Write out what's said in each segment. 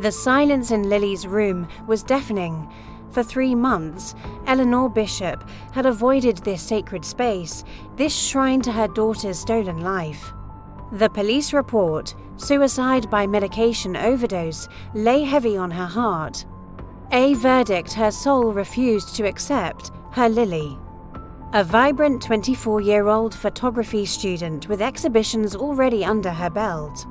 The silence in Lily's room was deafening. For 3 months, Eleanor Bishop had avoided this sacred space, this shrine to her daughter's stolen life. The police report, suicide by medication overdose, lay heavy on her heart. A verdict her soul refused to accept, her Lily. A vibrant 24-year-old photography student with exhibitions already under her belt,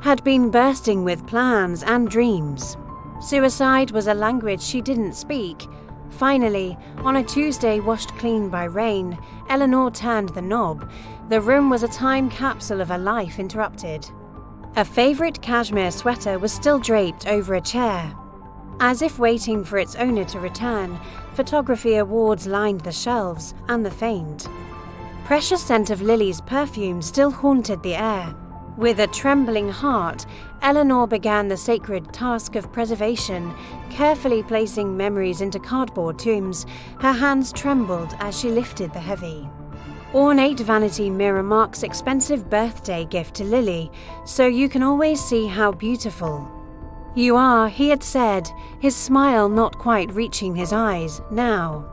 had been bursting with plans and dreams. Suicide was a language she didn't speak. Finally, on a Tuesday washed clean by rain, Eleanor turned the knob. The room was a time capsule of a life interrupted. A favorite cashmere sweater was still draped over a chair. As if waiting for its owner to return, photography awards lined the shelves, and the faint, precious scent of Lily's perfume still haunted the air. With a trembling heart, Eleanor began the sacred task of preservation, carefully placing memories into cardboard tombs. Her hands trembled as she lifted the heavy, ornate vanity mirror Mark's expensive birthday gift to Lily, so you can always see how beautiful you are, he had said, his smile not quite reaching his eyes now.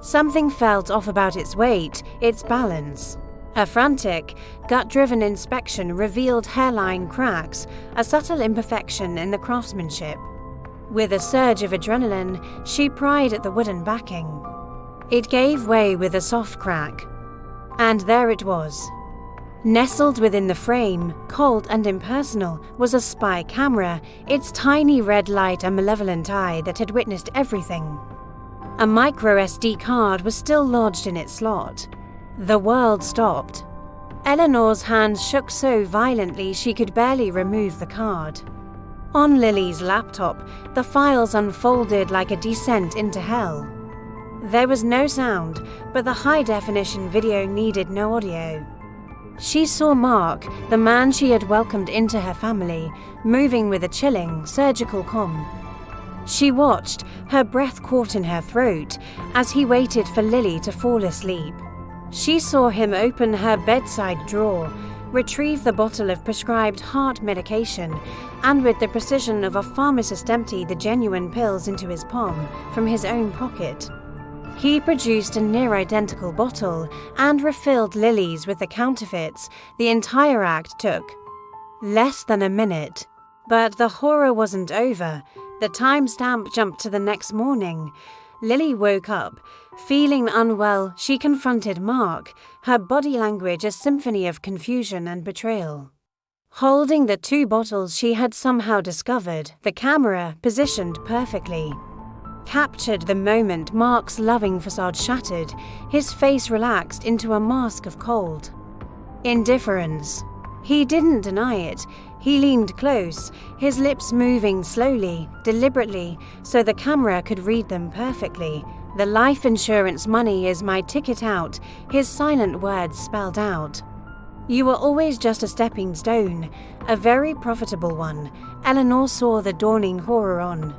Something felt off about its weight, its balance. A frantic, gut-driven inspection revealed hairline cracks, a subtle imperfection in the craftsmanship. With a surge of adrenaline, she pried at the wooden backing. It gave way with a soft crack. And there it was. Nestled within the frame, cold and impersonal, was a spy camera, its tiny red light a malevolent eye that had witnessed everything. A micro SD card was still lodged in its slot. The world stopped. Eleanor's hands shook so violently she could barely remove the card. On Lily's laptop, the files unfolded like a descent into hell. There was no sound, but the high-definition video needed no audio. She saw Mark, the man she had welcomed into her family, moving with a chilling, surgical calm. She watched, her breath caught in her throat, as he waited for Lily to fall asleep. She saw him open her bedside drawer, retrieve the bottle of prescribed heart medication, and with the precision of a pharmacist empty the genuine pills into his palm from his own pocket. He produced a near-identical bottle and refilled Lily's with the counterfeits. The entire act took less than a minute. But the horror wasn't over. The timestamp jumped to the next morning. Lily woke up. Feeling unwell, she confronted Mark, her body language a symphony of confusion and betrayal. Holding the 2 bottles she had somehow discovered, the camera, positioned perfectly, captured the moment Mark's loving facade shattered, his face relaxed into a mask of cold indifference. He didn't deny it. He leaned close, his lips moving slowly, deliberately, so the camera could read them perfectly. "The life insurance money is my ticket out," his silent words spelled out. "You were always just a stepping stone, a very profitable one." Eleanor saw the dawning horror on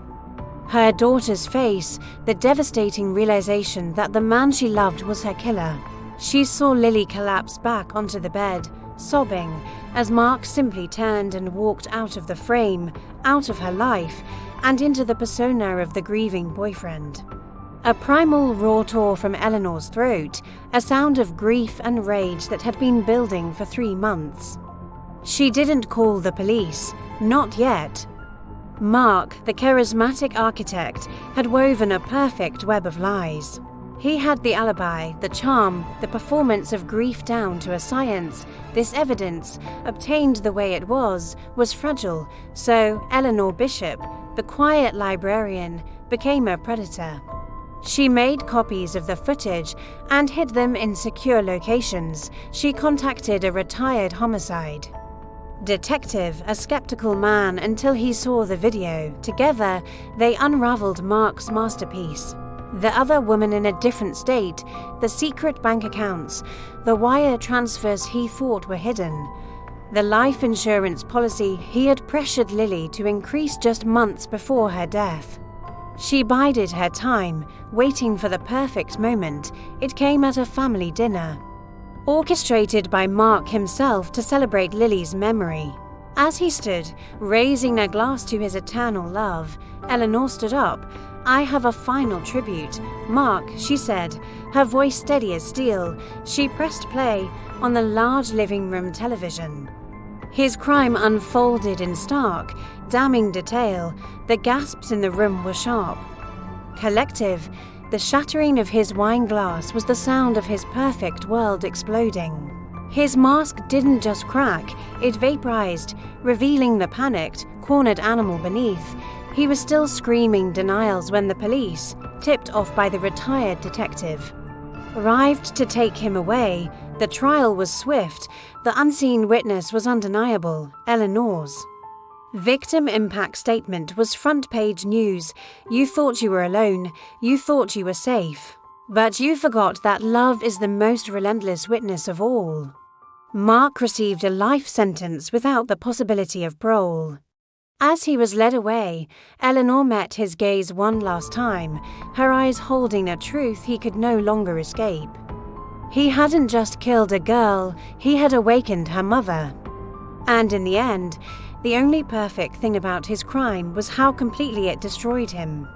her daughter's face, the devastating realization that the man she loved was her killer. She saw Lily collapse back onto the bed, sobbing, as Mark simply turned and walked out of the frame, out of her life, and into the persona of the grieving boyfriend. A primal roar tore from Eleanor's throat, a sound of grief and rage that had been building for 3 months. She didn't call the police, not yet. Mark, the charismatic architect, had woven a perfect web of lies. He had the alibi, the charm, the performance of grief down to a science. This evidence, obtained the way it was fragile, so Eleanor Bishop, the quiet librarian, became a predator. She made copies of the footage and hid them in secure locations. She contacted a retired homicide detective, a skeptical man, until he saw the video. Together, they unraveled Mark's masterpiece. The other woman in a different state, the secret bank accounts, the wire transfers he thought were hidden, the life insurance policy he had pressured Lily to increase just months before her death. She bided her time, waiting for the perfect moment. It came at a family dinner, orchestrated by Mark himself to celebrate Lily's memory. As he stood, raising a glass to his eternal love, Eleanor stood up. "I have a final tribute. Mark," she said, her voice steady as steel. She pressed play on the large living room television. His crime unfolded in stark, damning detail. The gasps in the room were sharp. Collective, the shattering of his wine glass was the sound of his perfect world exploding. His mask didn't just crack, it vaporized, revealing the panicked, cornered animal beneath. He was still screaming denials when the police, tipped off by the retired detective, arrived to take him away. The trial was swift. The unseen witness was undeniable, Eleanor's. Victim impact statement was front-page news. You thought you were alone. You thought you were safe. But you forgot that love is the most relentless witness of all. Mark received a life sentence without the possibility of parole. As he was led away, Eleanor met his gaze one last time, her eyes holding a truth he could no longer escape. He hadn't just killed a girl, he had awakened her mother. And in the end, the only perfect thing about his crime was how completely it destroyed him.